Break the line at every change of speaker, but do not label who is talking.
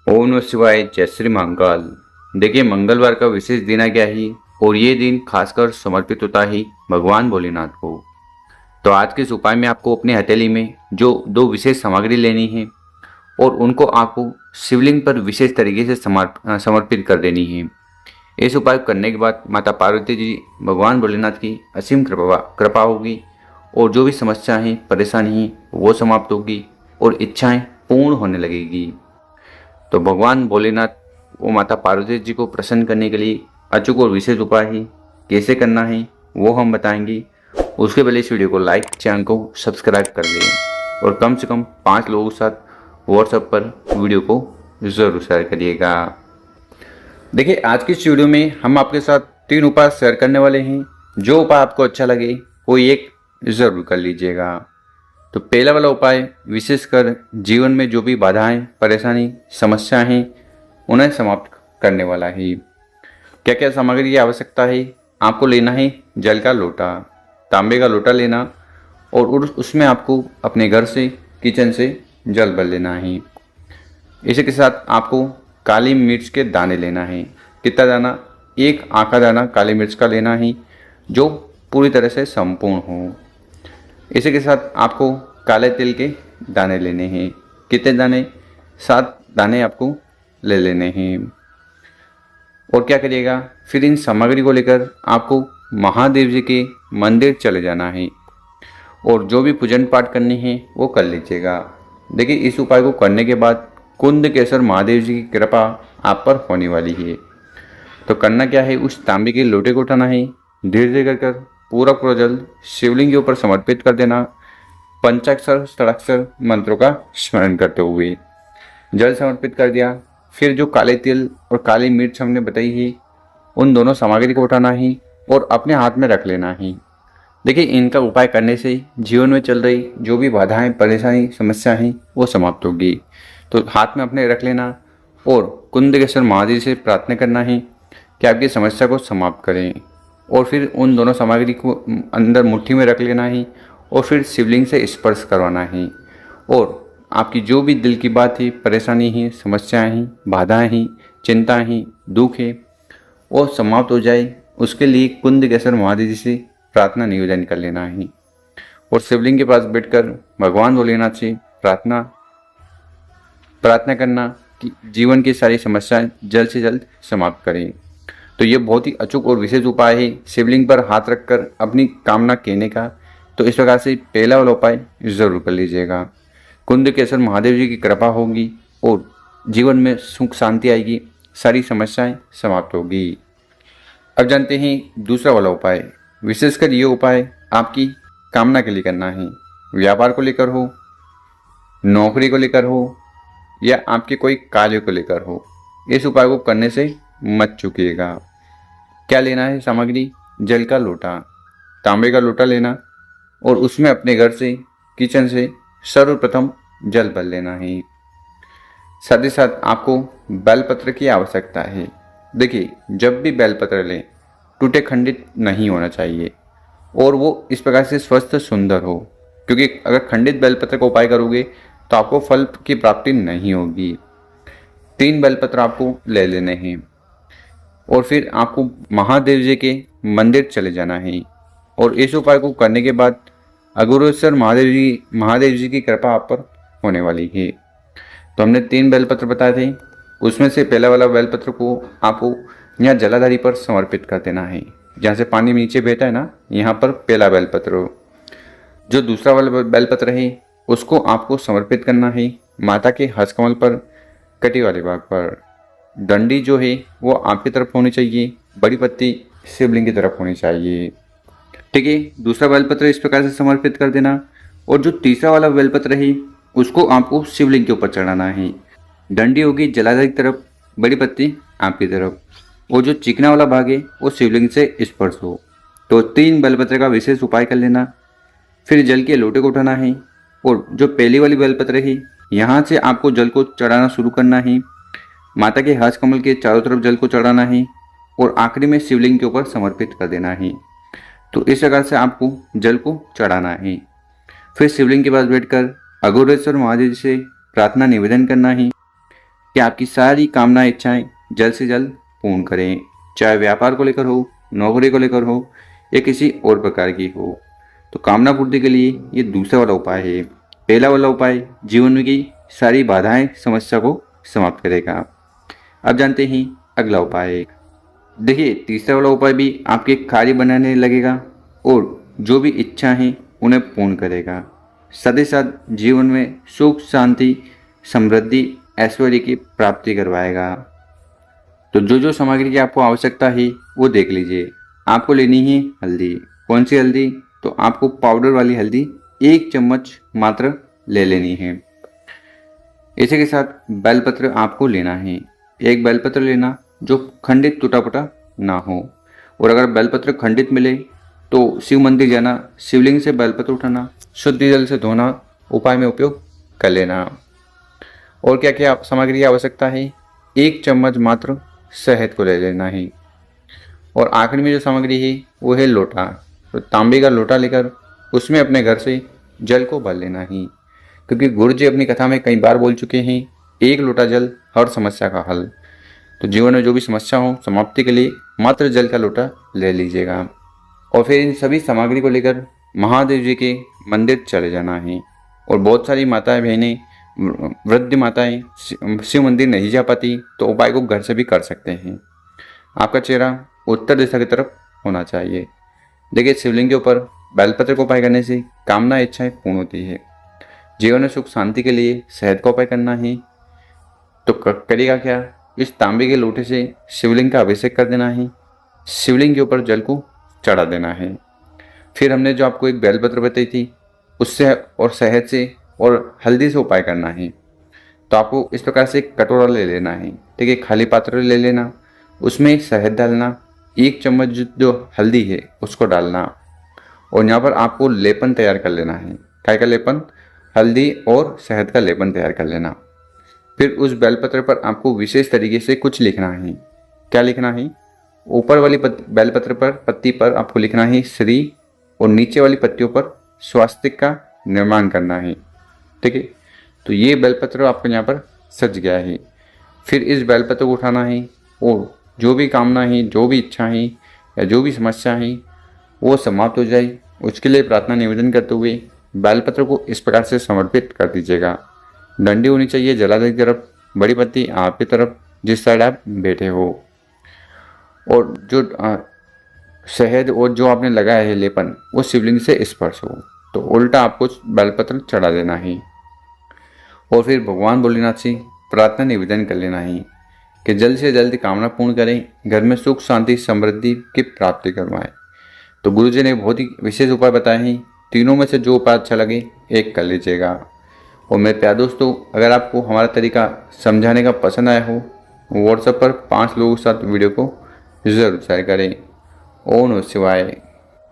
ओम नमः शिवाय। जय श्री मंगल। देखिए, मंगलवार का विशेष दिन आ गया ही और ये दिन खासकर समर्पित होता है भगवान भोलेनाथ को। तो आज के इस उपाय में आपको अपनी हथेली में जो दो विशेष सामग्री लेनी है और उनको आपको शिवलिंग पर विशेष तरीके से समर्पित कर देनी है। इस उपाय को करने के बाद माता पार्वती जी, भगवान भोलेनाथ की असीम कृपा होगी और जो भी समस्या है, परेशानी है, वो समाप्त होगी और इच्छाएं पूर्ण होने लगेगी। तो भगवान भोलेनाथ वो माता पार्वती जी को प्रसन्न करने के लिए अचूक और विशेष उपाय है। कैसे करना है वो हम बताएंगे। उसके पहले इस वीडियो को लाइक, चैनल को सब्सक्राइब कर लें और कम से कम 5 लोगों के साथ व्हाट्सएप पर वीडियो को ज़रूर शेयर करिएगा। देखिए, आज की इस वीडियो में हम आपके साथ 3 उपाय शेयर करने वाले हैं। जो उपाय आपको अच्छा लगे कोई एक ज़रूर कर लीजिएगा। तो पहला वाला उपाय विशेषकर जीवन में जो भी बाधाएं, परेशानी, समस्याएं हैं उन्हें समाप्त करने वाला है। क्या क्या सामग्री की आवश्यकता है? आपको लेना है जल का लोटा, तांबे का लोटा लेना और उसमें आपको अपने घर से, किचन से जल भर लेना है। इसी के साथ आपको काली मिर्च के दाने लेना है। कितना दाना? 1 आखा दाना काली मिर्च का लेना है जो पूरी तरह से संपूर्ण हो। इसी के साथ आपको काले तिल के दाने लेने हैं। कितने दाने? 7 दाने आपको ले लेने हैं। और क्या करिएगा, फिर इन सामग्री को लेकर आपको महादेव जी के मंदिर चले जाना है और जो भी पूजन पाठ करनी है वो कर लीजिएगा। देखिए, इस उपाय को करने के बाद कुंदकेश्वर महादेव जी की कृपा आप पर होने वाली है। तो करना क्या है, उस तांबे के लोटे को उठाना है, धीरे धीरे कर पूरा जल शिवलिंग के ऊपर समर्पित कर देना। पंचाक्षर षडाक्षर मंत्रों का स्मरण करते हुए जल समर्पित कर दिया। फिर जो काले तिल और काली मिर्च हमने बताई है उन दोनों सामग्री को उठाना है और अपने हाथ में रख लेना है। देखिए, इनका उपाय करने से जीवन में चल रही जो भी बाधाएं, परेशानी, समस्या हैं वो समाप्त होगी। तो हाथ में अपने रख लेना और कुंदकेश्वर महादेव से प्रार्थना करना है कि आपकी समस्या को समाप्त करें। और फिर उन दोनों सामग्री को अंदर मुट्ठी में रख लेना है और फिर शिवलिंग से स्पर्श करवाना है और आपकी जो भी दिल की बात है, परेशानी है, समस्याएं हैं, बाधाएं हैं, चिंताएं हैं, दुख है, वो समाप्त हो जाए। उसके लिए कुंदकेश्वर महादेव जी से प्रार्थना निवेदन कर लेना है और शिवलिंग के पास बैठकर भगवान भोलेनाथ से प्रार्थना करना कि जीवन की सारी समस्याएं जल्द से जल्द समाप्त करें। तो ये बहुत ही अचूक और विशेष उपाय है शिवलिंग पर हाथ रखकर अपनी कामना कहने का। तो इस प्रकार से पहला वाला उपाय जरूर कर लीजिएगा। कुंदकेश्वर महादेव जी की कृपा होगी और जीवन में सुख शांति आएगी, सारी समस्याएं समाप्त होगी। अब जानते हैं दूसरा वाला उपाय। विशेषकर ये उपाय आपकी कामना के लिए करना है। व्यापार को लेकर हो, नौकरी को लेकर हो या आपके कोई कार्य को लेकर हो, इस उपाय को करने से मत चूकिएगा। क्या लेना है सामग्री? जल का लोटा, तांबे का लोटा लेना और उसमें अपने घर से, किचन से सर्वप्रथम जल भर लेना है। साथ ही साथ आपको बेलपत्र की आवश्यकता है। देखिए, जब भी बेलपत्र लें टूटे खंडित नहीं होना चाहिए और वो इस प्रकार से स्वस्थ सुंदर हो, क्योंकि अगर खंडित बेलपत्र का उपाय करोगे तो आपको फल की प्राप्ति नहीं होगी। 3 बेलपत्र आपको ले लेने हैं और फिर आपको महादेव जी के मंदिर चले जाना है और इस उपाय को करने के बाद अघोरेश्वर महादेव जी की कृपा आप पर होने वाली है। तो हमने 3 बेलपत्र बताए थे, उसमें से पहला वाला बेलपत्र को आपको यहाँ जलाधारी पर समर्पित कर देना है। जहाँ से पानी नीचे बहता है ना, यहाँ पर पहला बेलपत्र हो। जो दूसरा वाला बेलपत्र है उसको आपको समर्पित करना है माता के हस्तकमल पर, कटी वाले भाग पर। डंडी जो है वो आपकी तरफ होनी चाहिए, बड़ी पत्ती शिवलिंग की तरफ होनी चाहिए। ठीक है, दूसरा बेलपत्र इस प्रकार से समर्पित कर देना और जो तीसरा वाला बेलपत्र है उसको आपको शिवलिंग के ऊपर चढ़ाना है। डंडी होगी जलाधारी की तरफ, बड़ी पत्ती आपकी तरफ और जो चिकना वाला भाग है वो शिवलिंग से स्पर्श हो। तो 3 बेलपत्र का विशेष उपाय कर लेना। फिर जल के लोटे को उठाना है और जो पहली वाली बेलपत्र है यहाँ से आपको जल को चढ़ाना शुरू करना है। माता के हस्त कमल के चारों तरफ जल को चढ़ाना है और आखिरी में शिवलिंग के ऊपर समर्पित कर देना है। तो इस प्रकार से आपको जल को चढ़ाना है। फिर शिवलिंग के पास बैठकर अघोरेश्वर महादेव से प्रार्थना निवेदन करना है कि आपकी सारी कामना इच्छाएं जल्द से जल्द पूर्ण करें, चाहे व्यापार को लेकर हो, नौकरी को लेकर हो या किसी और प्रकार की हो। तो कामना पूर्ति के लिए ये दूसरा वाला उपाय है। पहला वाला उपाय जीवन में की सारी बाधाएं समस्या को समाप्त करेगा। अब जानते हैं अगला उपाय। देखिए, तीसरा वाला उपाय भी आपके कार्य बनाने लगेगा और जो भी इच्छा है उन्हें पूर्ण करेगा। साथ ही साथ जीवन में सुख शांति समृद्धि ऐश्वर्य की प्राप्ति करवाएगा। तो जो जो सामग्री की आपको आवश्यकता है वो देख लीजिए। आपको लेनी है हल्दी। कौन सी हल्दी? तो आपको पाउडर वाली हल्दी 1 चम्मच मात्र ले लेनी है। इसी के साथ बेलपत्र आपको लेना है। एक बेलपत्र लेना जो खंडित टूटा फूटा ना हो, और अगर बेलपत्र खंडित मिले तो शिव मंदिर जाना, शिवलिंग से बेलपत्र उठाना, शुद्ध जल से धोना उपाय में उपयोग कर लेना। और क्या क्या सामग्री की आवश्यकता है? 1 चम्मच मात्र शहद को ले लेना है। और आखिर में जो सामग्री है वो है लोटा। तो तांबे का लोटा लेकर उसमें अपने घर से जल को भर लेना है, क्योंकि गुरु जी अपनी कथा में कई बार बोल चुके हैं, 1 लोटा जल हर समस्या का हल। तो जीवन में जो भी समस्या हो समाप्ति के लिए मात्र जल का लोटा ले लीजिएगा। और फिर इन सभी सामग्री को लेकर महादेव जी के मंदिर चले जाना है। और बहुत सारी माताएं बहनें, वृद्ध माताएं शिव मंदिर नहीं जा पाती तो उपाय को घर से भी कर सकते हैं। आपका चेहरा उत्तर दिशा की तरफ होना चाहिए। देखिए, शिवलिंग के ऊपर बेलपत्र को उपाय करने से कामना इच्छाएं पूर्ण होती है। जीवन में सुख शांति के लिए शहद का उपाय करना है। तो करिएगा क्या? इस तांबे के लोटे से शिवलिंग का अभिषेक कर देना है, शिवलिंग के ऊपर जल को चढ़ा देना है। फिर हमने जो आपको एक बेलपत्र बताई थी उससे और शहद से और हल्दी से उपाय करना है। तो आपको इस प्रकार से एक कटोरा ले लेना है, ठीक है, खाली पात्र ले लेना, उसमें शहद डालना, 1 चम्मच जो हल्दी है उसको डालना, और यहाँ पर आपको लेपन तैयार कर लेना है। काय का लेपन? हल्दी और शहद का लेपन तैयार कर लेना। फिर उस बेलपत्र पर आपको विशेष तरीके से कुछ लिखना है। क्या लिखना है? ऊपर वाली बेलपत्र पर पत्ती पर आपको लिखना है श्री, और नीचे वाली पत्तियों पर स्वास्तिक का निर्माण करना है, ठीक है। तो ये बेलपत्र आपको यहाँ पर सज गया है। फिर इस बेलपत्र को उठाना है और जो भी कामना है, जो भी इच्छा है या जो भी समस्या है वो समाप्त हो जाए, उसके लिए प्रार्थना निवेदन करते हुए बेलपत्र को इस प्रकार से समर्पित कर दीजिएगा। डंडी होनी चाहिए जलाधार की तरफ, बड़ी पत्ती आपकी तरफ जिस साइड आप बैठे हो, और जो शहद और जो आपने लगाया है लेपन वो शिवलिंग से स्पर्श हो। तो उल्टा आपको बेलपत्र चढ़ा देना है। और फिर भगवान भोलेनाथ से प्रार्थना निवेदन कर लेना है कि जल्द से जल्द कामना पूर्ण करें, घर में सुख शांति समृद्धि की प्राप्ति करवाएं। तो गुरु जी ने बहुत ही विशेष उपाय बताए हैं। तीनों में से जो उपाय अच्छा लगे एक कर लीजिएगा। और मेरे प्यारे दोस्तों, अगर आपको हमारा तरीका समझाने का पसंद आया हो, व्हाट्सएप पर 5 लोगों के साथ वीडियो को ज़रूर शेयर करें। ओम नमः शिवाय।